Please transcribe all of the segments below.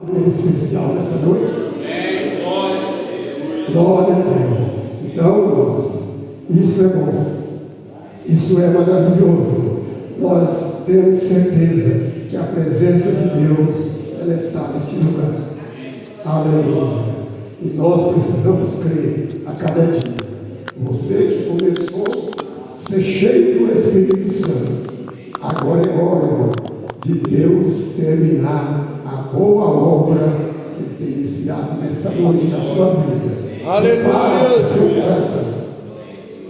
especial nessa noite. Glória a Deus. Então, irmãos, isso é bom, isso é maravilhoso. Nós temos certeza que a presença de Deus, ela está neste lugar. Aleluia. E nós precisamos crer a cada dia. Você que começou a ser cheio do Espírito Santo, agora é hora, irmão, de Deus terminar a boa obra que Ele tem iniciado nessa noite na sua vida. Aleluia! Prepara o seu coração,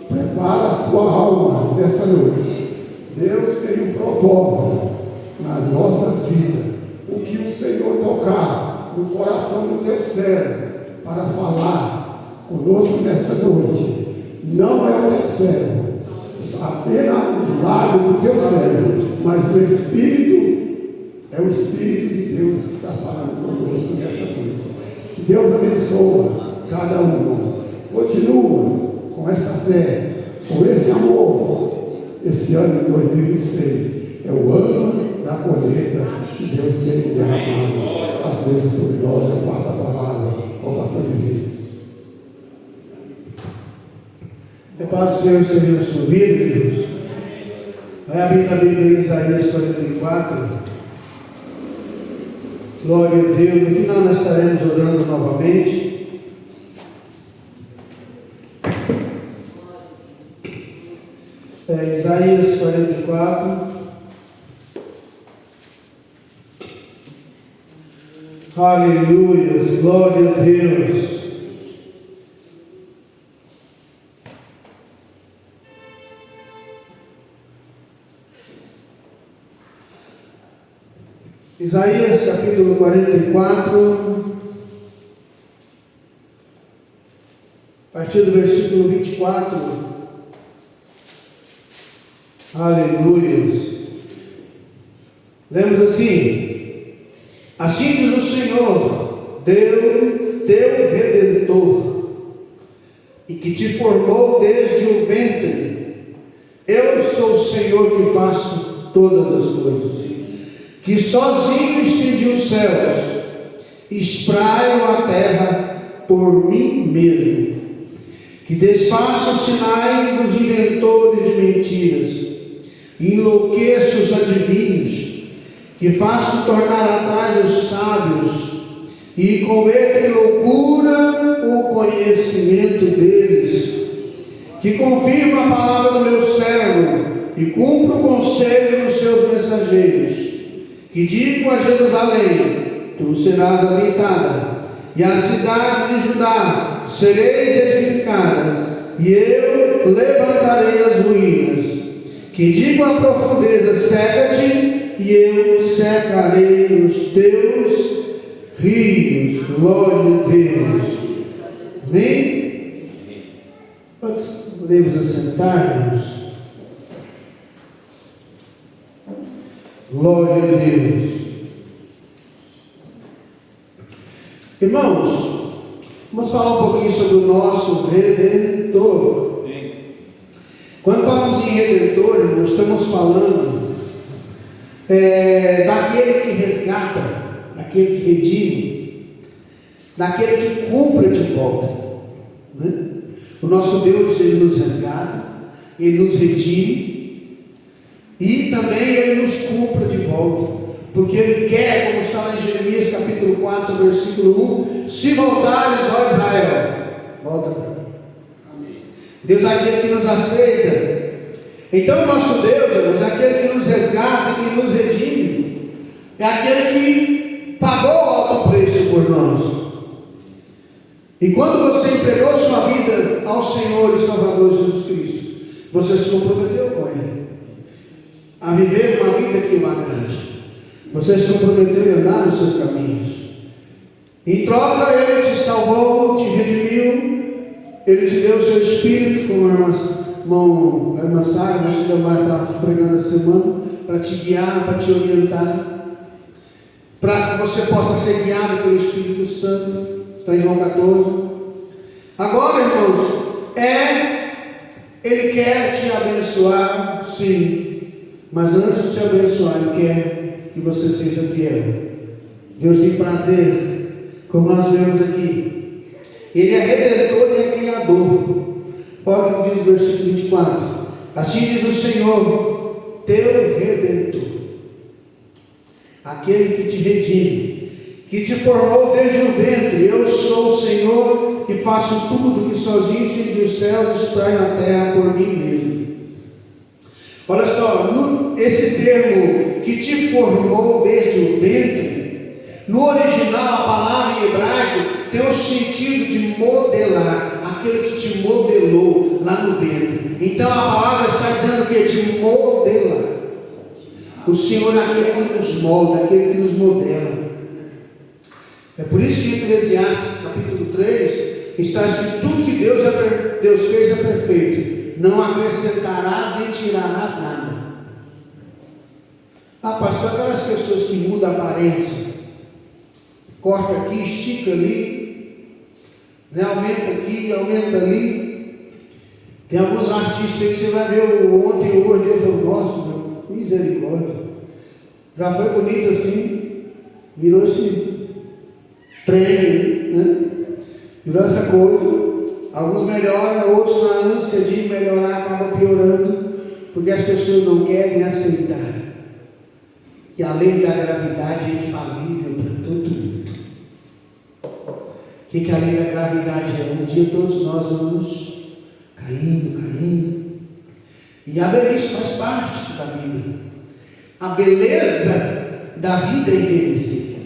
prepara a sua alma nessa noite. Deus tem um propósito nas nossas vidas. O que o Senhor tocar no coração do teu cérebro para falar conosco nessa noite, não é o teu cérebro, apenas do lado do teu cérebro, mas o Espírito é o Espírito de Deus que está falando conosco nessa noite. Que Deus abençoe cada um. Continua com essa fé, com esse amor. Esse ano de 2026 é o ano da colheita que Deus tem derramado as vezes sobre nós. Eu passo a palavra ao pastor de Deus. É para o Senhor seja a sua vida, Deus. Vai abrir a Bíblia em Isaías 44. Glória a Deus. No final nós estaremos orando novamente. Isaías 44. Aleluia. Glória a Deus. Isaías capítulo 44, a partir do versículo 24. Aleluia. Lemos assim: assim diz o Senhor, teu Redentor, e que te formou desde o ventre. Eu sou o Senhor que faço todas as coisas, que sozinho estendi os céus, espraio a terra por mim mesmo, que desfaço os sinais dos inventores de mentiras, enlouqueço os adivinhos, que faço tornar atrás os sábios, e converto em loucura o conhecimento deles, que confirmo a palavra do meu servo, e cumpro o conselho dos seus mensageiros, que digo a Jerusalém, tu serás habitada, e a cidade de Judá sereis edificadas, e eu levantarei as ruínas, que digo à profundeza, seca-te, e eu secarei os teus rios. Glória a Deus. Amém? Podemos assentar-nos. Glória a Deus. Irmãos, vamos falar um pouquinho sobre o nosso Redentor. Quando falamos em Redentor, nós estamos falando daquele que resgata, daquele que redime, daquele que compra de volta, né? O nosso Deus, Ele nos resgata, Ele nos redime, e também Ele nos compra de volta, porque Ele quer, como está lá em Jeremias capítulo 4, versículo 1, se voltares, ó Israel, volta para mim. Amém. Deus é aquele que nos aceita. Então nosso Deus, irmãos, é aquele que nos resgata, que nos redime, é aquele que pagou alto preço por nós. E quando você entregou sua vida ao Senhor e Salvador Jesus Cristo, você se comprometeu com Ele a viver uma vida que o agrade. Você se comprometeu em andar nos seus caminhos. Em troca, Ele te salvou, te redimiu, Ele te deu o seu Espírito, como a irmã Sara, nós estava pregando essa semana, para te guiar, para te orientar, para que você possa ser guiado pelo Espírito Santo. Está em João 14. Agora, irmãos, Ele quer te abençoar, sim, mas antes de te abençoar, Ele quer que você seja fiel. Deus tem prazer, como nós vemos aqui. Ele é redentor e é criador. Olha o que diz o versículo 24. Assim diz o Senhor, teu redentor, aquele que te redime, que te formou desde o ventre. Eu sou o Senhor, que faço tudo que sozinho estendi os céus e espraio na terra por mim mesmo. Olha só, esse termo que te formou desde o ventre, no original a palavra em hebraico tem o sentido de modelar, aquele que te modelou lá no ventre. Então a palavra está dizendo que de modelar. O Senhor é aquele que nos molda, aquele que nos modela. É por isso que em Eclesiastes capítulo 3 está escrito: tudo que Deus fez é perfeito, não acrescentarás nem tirarás nada. Ah, pastor, aquelas pessoas que mudam a aparência, corta aqui, estica ali, né? Aumenta aqui, aumenta ali. Tem alguns artistas aí que você vai ver ontem e hoje, eu falo, nossa, meu, misericórdia, já foi bonito assim, virou esse trem, né? Virou essa coisa. Alguns melhoram, outros na ânsia de melhorar acabam piorando, porque as pessoas não querem aceitar que a lei da gravidade é infalível para todo mundo. O que a lei da gravidade é? Um dia todos nós vamos caindo, e a velhice faz parte da vida. A beleza da vida é envelhecer.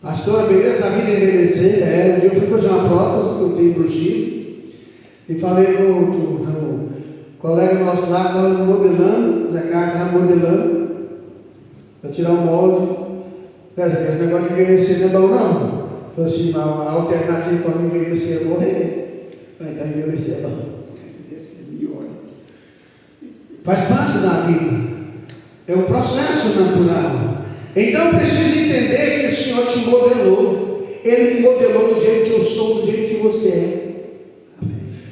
Pastor, a beleza da vida é envelhecer. Um dia eu fui fazer uma prótese, eu tenho bruxismo, e falei com o colega nosso lá, que estava modelando, Zé Carlos estava modelando, para tirar um molde. Esse negócio de envelhecer não é bom não. Falei assim, a alternativa para não envelhecer é morrer. Então envelhecer é bom. Faz parte da vida. É um processo natural. Então eu preciso entender que o Senhor te modelou. Ele me modelou do jeito que eu sou, do jeito que você é.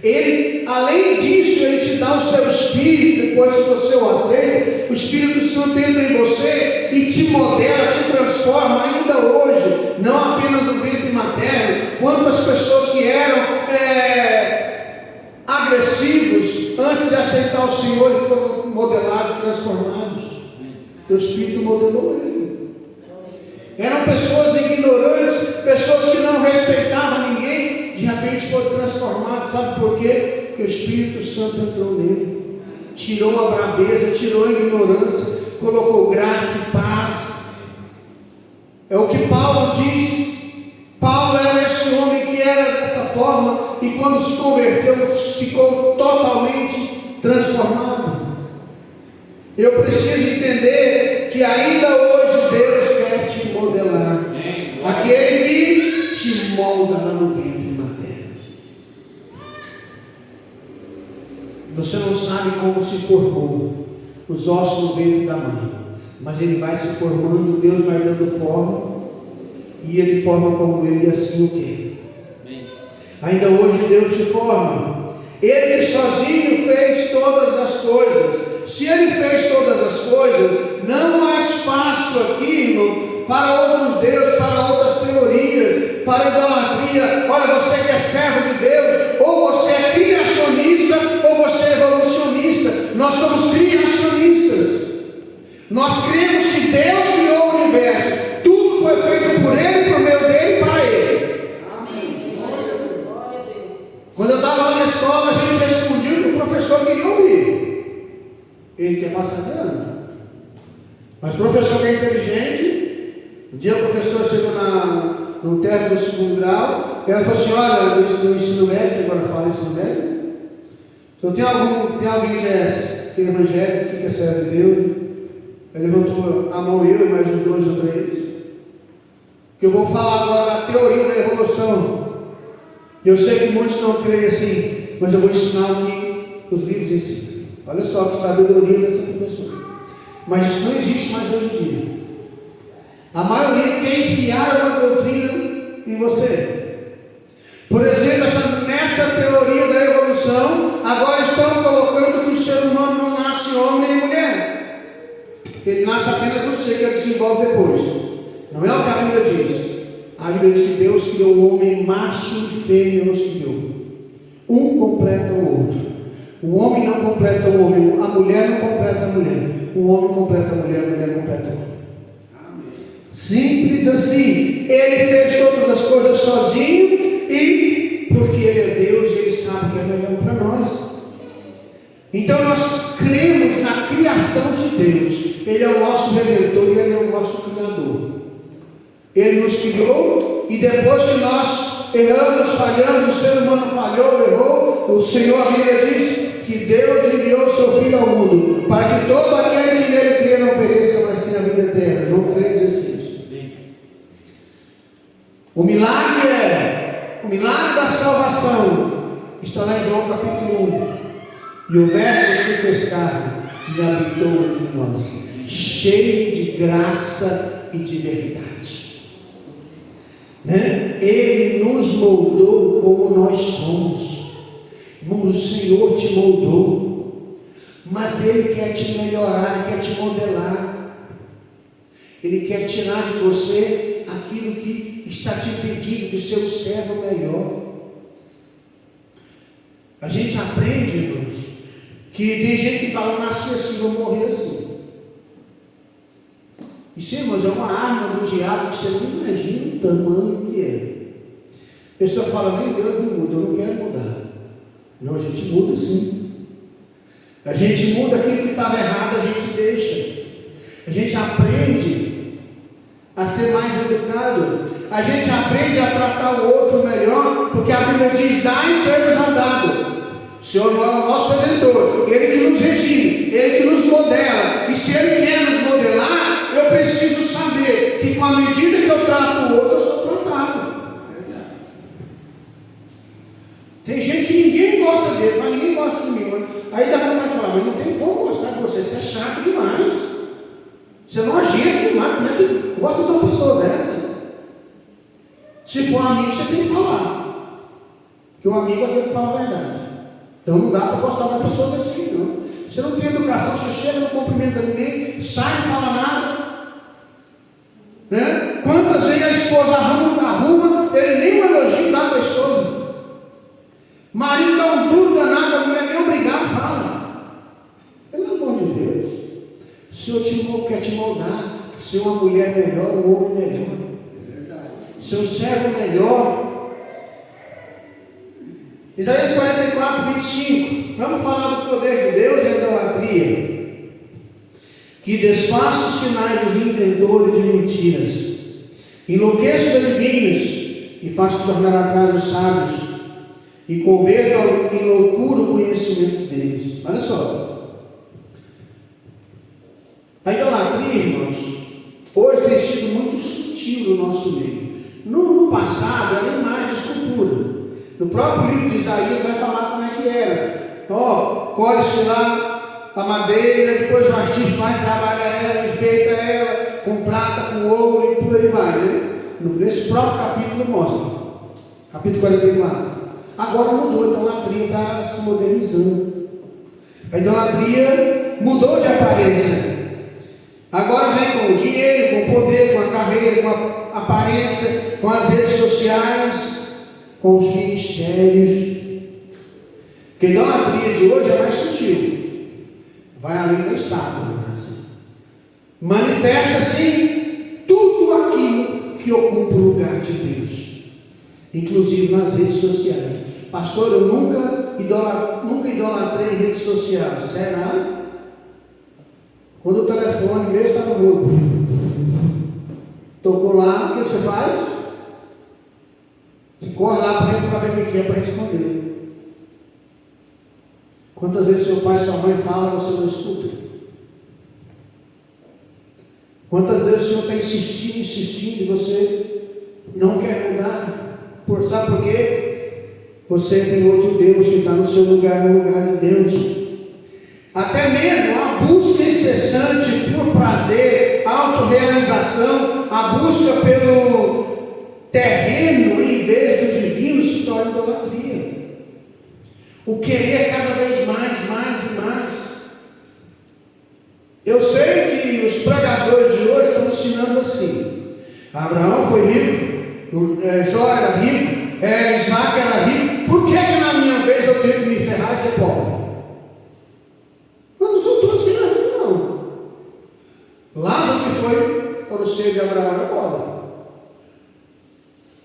Ele, além disso, Ele te dá o seu Espírito. Depois que você o aceita, o Espírito Santo entra em você e te modela, te transforma ainda hoje. Não apenas no ventre materno. Quantas pessoas que eram agressivos antes de aceitar o Senhor e foram modelados, transformados. O Espírito modelou ele. Eram pessoas ignorantes, pessoas que não respeitavam ninguém, de repente foram transformadas. Sabe por quê? Porque o Espírito Santo entrou nele, tirou a brabeza, tirou a ignorância, colocou graça e paz. É o que Paulo diz. Paulo era esse homem que era dessa forma, e quando se converteu, ficou totalmente transformado. Eu preciso entender que ainda hoje Deus quer te modelar. Aquele que te molda lá no ventre materno. Você não sabe como se formou os ossos no ventre da mãe, mas ele vai se formando, Deus vai dando forma, e ele forma como ele assim o quer. Ainda hoje Deus te forma. Ele sozinho fez todas as coisas. Se Ele fez todas as coisas, não há espaço aqui, irmão, para outros deuses, para outras teorias, para idolatria. Olha, você que é servo de Deus, ou você é criacionista, ou você é evolucionista. Nós somos criacionistas. Nós cremos que Deus criou o universo. Tudo foi feito por Ele, por meio dEle e para Ele. Amém. Glória a Deus. Quando eu estava lá na escola, a gente respondia o que o professor queria ouvir. Ele quer passar de ano. Mas o professor que é inteligente, um dia a professora chegou no término do segundo grau, ela falou assim: olha, no ensino médio, agora fala ensino médio, se tem alguém que é evangélico, que é servo de Deus, ele levantou a mão, eu e mais uns 2 ou 3, que eu vou falar agora a teoria da evolução. Eu sei que muitos não creem assim, mas eu vou ensinar o que os livros ensinam. Olha só que sabedoria dessa professora. Mas isso não existe mais hoje em dia. A maioria quer enfiar uma doutrina em você. Por exemplo, nessa teoria da evolução, agora estão colocando que o ser humano não nasce homem nem mulher. ele nasce apenas no seio, que ele desenvolve depois. Não é o que a Bíblia diz. A Bíblia diz que Deus criou o homem macho e fêmea, nos criou. Um completa o outro. O homem não completa o homem, a mulher não completa a mulher. O homem completa a mulher completa o homem. Simples assim. Ele fez todas as coisas sozinho, e porque Ele é Deus, Ele sabe o que é melhor para nós. Então nós cremos na criação de Deus. Ele é o nosso Redentor e Ele é o nosso Criador. Ele nos criou, e depois que nós erramos, falhamos, o ser humano falhou, errou, o Senhor, a Bíblia diz que Deus enviou o seu Filho ao mundo, para que todo aquele que nele crê não pereça, mas tenha a vida eterna. João 3,16. O milagre da salvação está lá em João capítulo 1. E o Verbo se fez carne e habitou entre nós, cheio de graça e de verdade. Ele nos moldou como nós somos. O Senhor te moldou, mas Ele quer te melhorar, quer te modelar. Ele quer tirar de você aquilo que está te impedindo de ser um servo melhor. A gente aprende, irmãos, que tem gente que fala: nasci assim, vou morrer assim. Isso, irmãos, é uma arma do diabo que você não imagina o tamanho que é. A pessoa fala: meu Deus, me muda, eu não quero mudar. Não, a gente muda sim. A gente muda aquilo que estava errado, a gente deixa. A gente aprende a ser mais educado. A gente aprende a tratar o outro melhor, porque a Bíblia diz: dá e seja dado. O Senhor é o nosso Redentor, Ele que nos redime, Ele que nos modela. E se Ele quer nos modelar, eu preciso saber que com a medida que eu trato o outro, eu sou tratado. Tem gente que ninguém gosta dele, mas ninguém gosta de mim. Aí dá vontade de falar: mas não tem como gostar de você, você é chato demais. Você não agita demais, como é que gosta de uma pessoa dessa? Se for amigo, você tem que falar. Porque o amigo é aquele que fala a verdade. Então não dá para gostar da pessoa desse jeito, não. Você não tem educação, você chega, não cumprimenta ninguém, sai, não fala nada. Né? Quantas vezes a esposa arruma, ele nem um elogio dá para a esposa. Marido dá um duro danado, a mulher nem obrigado fala. Pelo amor de Deus, o Senhor quer te moldar, ser uma mulher melhor, um homem melhor, ser um servo melhor. Isaías 44, 25. Vamos falar do poder de Deus e a idolatria, que desfaça os sinais dos inventores de mentiras, enlouqueça os adivinhos e faça tornar atrás os sábios, e converta em loucura o conhecimento deles. Olha só, a idolatria, irmãos, hoje tem sido muito sutil no nosso meio. No passado era imagem de escultura. No próprio livro de Isaías vai falar como é que era. Colhe-se lá a madeira, depois o artista vai, trabalha ela, enfeita ela com prata, com ouro e por aí vai, né? Nesse próprio capítulo mostra. Capítulo 44. Agora mudou, a idolatria está se modernizando. A idolatria mudou de aparência. Agora vem com o dinheiro, com o poder, com a carreira, com a aparência, com as redes sociais, com os ministérios. Porque a idolatria de hoje é mais sutil, vai além da estátua. Manifesta-se tudo aquilo que ocupa o lugar de Deus, inclusive nas redes sociais. Pastor, eu nunca idolatrei em rede social. Será? Quando o telefone mesmo está no mudo, tocou lá, o que você faz? Você corre lá para ver o que é, para responder. Quantas vezes seu pai e sua mãe falam, você não escuta? Quantas vezes o Senhor está insistindo, e você não quer mudar? Sabe por quê? Você tem outro Deus que está no seu lugar, no lugar de Deus. Até mesmo a busca incessante por prazer, autorrealização, a busca pelo terreno em vez do divino se torna idolatria. O querer cada vez mais e mais. Eu sei que os pregadores de hoje estão ensinando assim: Abraão foi rico, Jó era rico, Isaac era rico, por que na minha vez eu tenho que me ferrar e ser pobre? Mas não são todos que não é rico, não. Lázaro, que foi para o seio de Abraão, era pobre.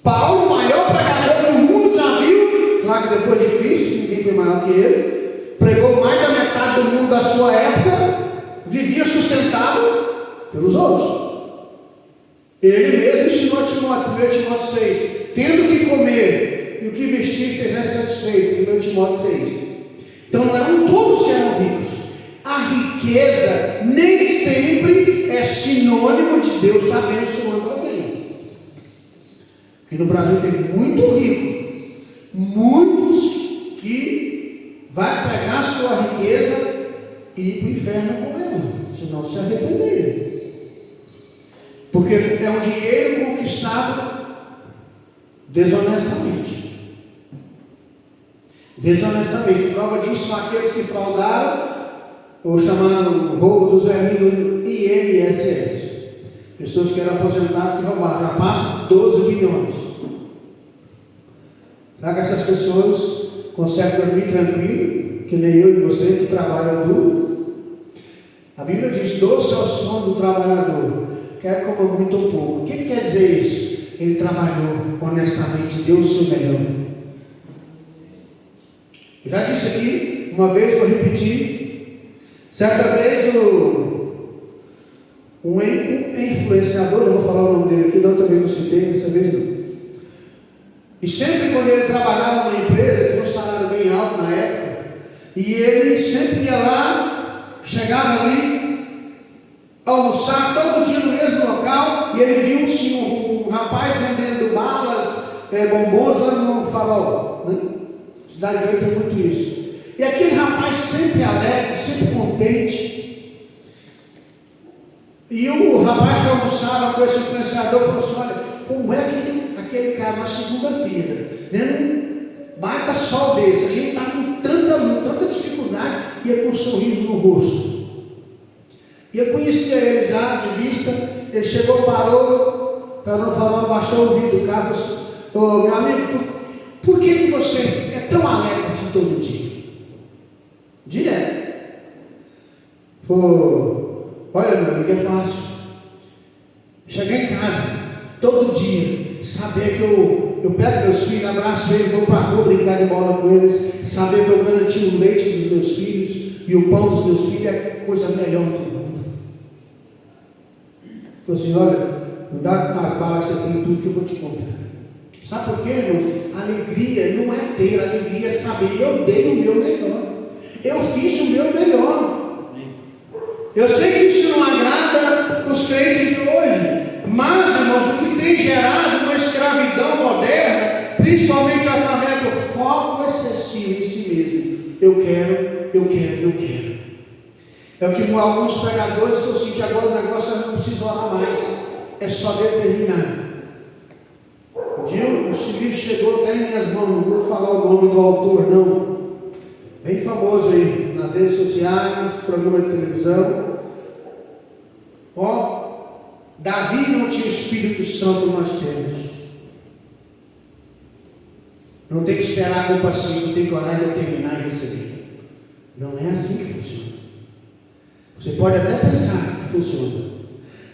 Paulo, o maior pregador que o mundo já viu, claro que depois de Cristo, ninguém foi maior que ele, pregou mais da metade do mundo da sua época, vivia sustentado pelos outros. Ele mesmo ensinou a Timóteo, 1 Timóteo 6, tendo o que comer e o que vestir, seja satisfeito, 1 Timóteo 6. Então não eram todos que eram ricos. A riqueza nem sempre é sinônimo de Deus estar abençoando alguém. Porque no Brasil tem muito rico, muitos que vai pegar a sua riqueza e ir para o inferno com ela, se não se arrepender. Porque é um dinheiro conquistado desonestamente. Desonestamente. Prova disso são aqueles que fraudaram, ou chamaram roubo dos vermelhos do INSS. Pessoas que eram aposentadas que roubaram, já passa 12 bilhões. Sabe que essas pessoas conseguem dormir tranquilo, que nem eu e você que trabalham duro? A Bíblia diz: doce é o sono do trabalhador, quer coma muito ou pouco. O que quer dizer isso? Ele trabalhou honestamente, deu o seu melhor. Eu já disse aqui, uma vez, vou repetir. Certa vez um influenciador, eu vou falar o nome dele aqui, da outra vez eu citei, dessa vez não. E sempre quando ele trabalhava numa empresa, tinha um salário bem alto na época, e ele sempre ia lá, chegava ali, almoçar todo dia no mesmo local, e ele viu um rapaz vendendo balas, bombons lá no Farol, né? Cidade grande tem muito isso. E aquele rapaz sempre alegre, sempre contente. E o rapaz que almoçava com esse influenciador falou assim: olha, como é que aquele cara na segunda-feira, né, baita sol desse, a gente está com tanta dificuldade, e ele com um sorriso no rosto. E eu conhecia ele já de vista. Ele chegou, parou, abaixou o vidro do carro e falou assim: ô, meu amigo, por que você é tão alegre assim todo dia? Direto. Falou: olha, meu amigo, é fácil. Chegar em casa todo dia, saber que eu pego meus filhos, abraço eles, vou para a rua brincar de bola com eles, saber que eu garanti o leite dos meus filhos e o pão dos meus filhos, é a coisa melhor do mundo. Falou assim: olha, não dá as balas que você tem, tudo que eu vou te comprar. Sabe por quê, irmãos? Alegria não é ter, alegria é saber: eu dei o meu melhor, eu fiz o meu melhor. Eu sei que isso não agrada os crentes de hoje, mas, irmãos, o que tem gerado uma escravidão moderna, principalmente através do foco excessivo em si mesmo. Eu quero. É o que alguns pregadores estão assim, que agora o negócio não precisa orar mais, é só determinar. Um dia esse livro chegou até em minhas mãos, não vou falar o nome do autor, não. Bem famoso aí, nas redes sociais, programa de televisão. Davi não tinha Espírito Santo, nós temos. Não tem que esperar com paciência, tem que orar e determinar e receber. Não é assim que funciona. Você pode até pensar que funciona,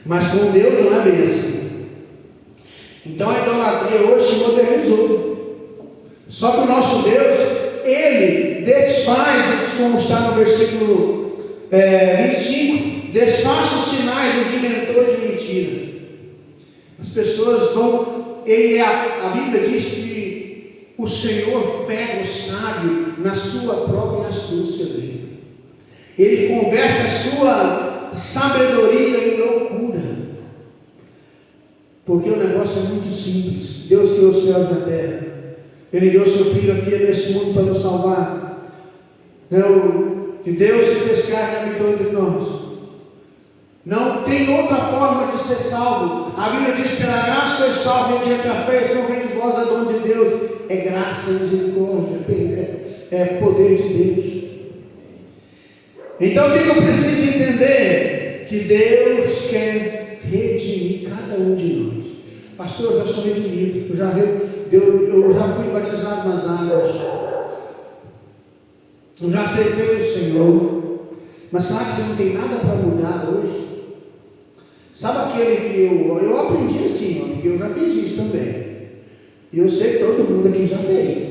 mas com Deus não é bem assim. Então a idolatria hoje se modernizou. Só que o nosso Deus, Ele desfaz, como está no versículo 25, desfaz os sinais dos inventores de mentira. As pessoas vão, a Bíblia diz que o Senhor pega o sábio na sua própria astúcia dele. Ele converte a sua sabedoria em loucura. Porque o negócio é muito simples. Deus criou os céus e a terra. Ele deu seu Filho aqui nesse mundo para nos salvar. Que Deus se fez carne e habitou entre nós. Não tem outra forma de ser salvo. A Bíblia diz: pela graça sois salvo mediante a fé, não vem de vós, é dom de Deus. É graça, misericórdia, é poder de Deus. Então o que eu preciso entender? que Deus quer redimir cada um de nós. Pastor, eu já sou redimido, eu já fui batizado nas águas, eu já aceitei o Senhor. Mas será que você não tem nada para mudar hoje? Sabe aquele que eu aprendi assim, porque eu já fiz isso também. E eu sei que todo mundo aqui já fez.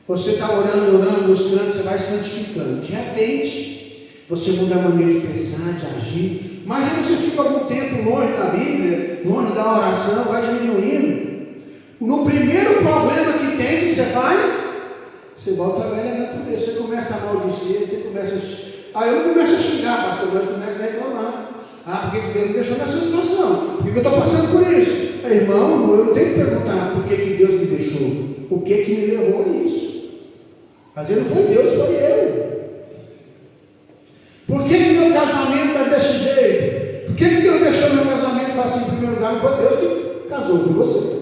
Você está orando, buscando, você vai se santificando. De repente, você muda a maneira de pensar, de agir. Imagina você fica algum tempo longe da Bíblia, longe da oração, vai diminuindo. No primeiro problema que tem, o que você faz? Você volta à velha natureza, você começa a maldizer, você começa a... Aí eu não começo a xingar, pastor, mas começo a reclamar. Por que Deus me deixou nessa situação? Por que eu estou passando por isso? Irmão, eu não tenho que perguntar por que Deus me deixou. O que me levou a isso? Às vezes não foi Deus, foi eu. Por que meu casamento está desse jeito? Por que Deus deixou meu casamento assim em primeiro lugar? Não foi Deus que casou, foi você.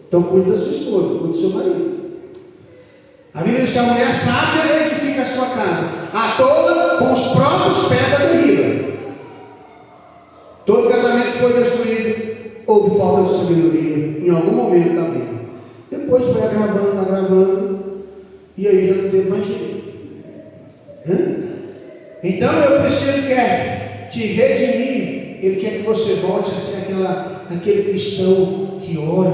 Então cuide da sua esposa, cuide do seu marido. A Bíblia diz que a mulher sábia edifica a sua casa, a toda com os próprios pés a derriba. Todo casamento que foi destruído, houve falta de sabedoria em algum momento da vida. Depois foi agravando, e aí já não teve mais jeito. Então eu preciso quer te redimir. Ele quer que você volte a ser aquele cristão que ora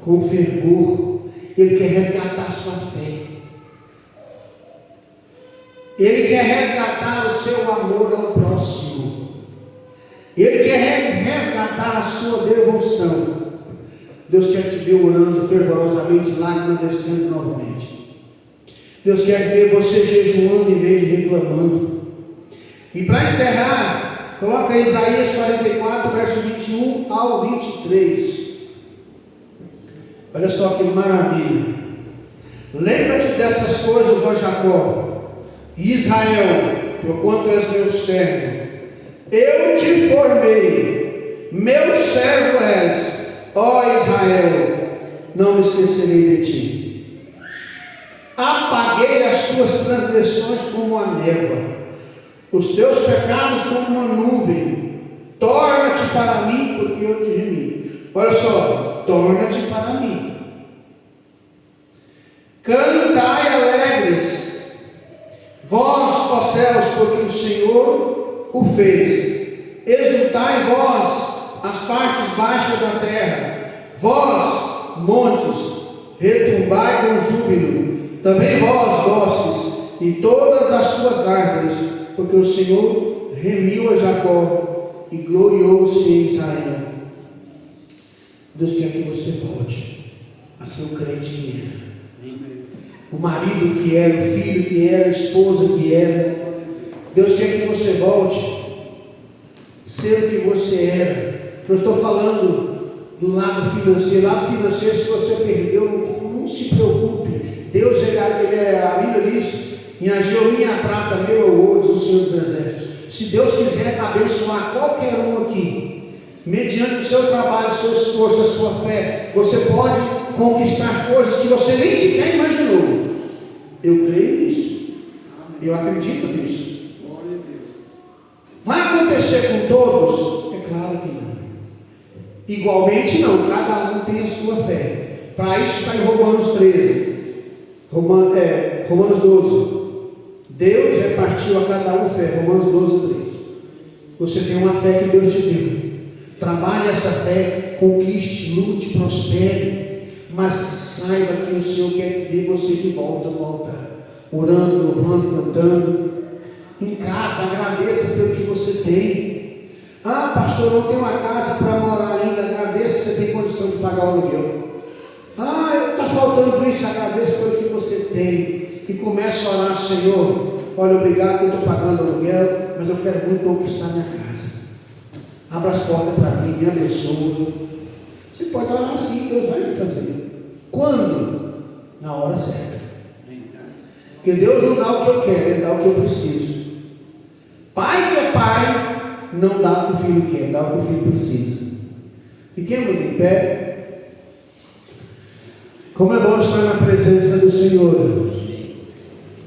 com fervor. Ele quer resgatar a sua fé. Ele quer resgatar o seu amor ao próximo. Ele quer resgatar a sua devoção. Deus quer te ver orando fervorosamente, lágrimas descendo novamente. Deus quer ver você jejuando em vez de reclamando. E para encerrar, coloca Isaías 44, verso 21 ao 23. Olha só que maravilha. Lembra-te dessas coisas, ó Jacó, Israel, porquanto és meu servo. Eu te formei, meu servo és, ó Israel, não me esquecerei de ti. Apaguei as tuas transgressões como a névoa, os teus pecados como uma nuvem. Torna-te para mim, porque eu te remi. Olha só, torna-te para mim. Cantai alegres, vós, ó céus, porque o Senhor o fez. Exultai vós, as partes baixas da terra, vós, montes, retumbai com júbilo, também vós, bosques, e todas as suas árvores, porque o Senhor remiu a Jacó e gloriou-se em Israel. Deus quer que você volte a ser o crente que era, o marido que era, o filho que era, a esposa que era. Deus quer que você volte a ser o que você era. Não estou falando do lado financeiro. Lado financeiro, se você perdeu, não se preocupe. Deus, a Bíblia diz: em Ageu minha prata, meu é o ouro, diz o Senhor dos Exércitos. Se Deus quiser abençoar qualquer um aqui, mediante o seu trabalho, o seu esforço, a sua fé, você pode conquistar coisas que você nem sequer imaginou. Eu creio nisso. Eu acredito nisso. Vai acontecer com todos? É claro que não. Igualmente não, cada um tem a sua fé. Para isso está em Romanos 13. Romanos 12. Deus repartiu a cada um fé. Romanos 12, 3. Você tem uma fé que Deus te deu. Trabalhe essa fé, conquiste, lute, prospere. Mas saiba que o Senhor quer ver você de volta, orando, louvando, cantando. Em casa, agradeça pelo que você tem. Pastor, eu não tenho uma casa para morar ainda. Agradeça que você tem condição de pagar o aluguel. Está faltando isso. Agradeça pelo que você tem. E comece a orar: Senhor, olha, obrigado que eu estou pagando o aluguel, mas eu quero muito conquistar minha casa. Abra as portas para mim, me abençoa. Você pode orar assim, Deus vai fazer. Quando? Na hora certa. Porque Deus não dá o que eu quero, Ele dá o que eu preciso. Pai que é pai, não dá o que o filho quer, dá o que o filho precisa. Fiquemos em pé. Como é bom estar na presença do Senhor.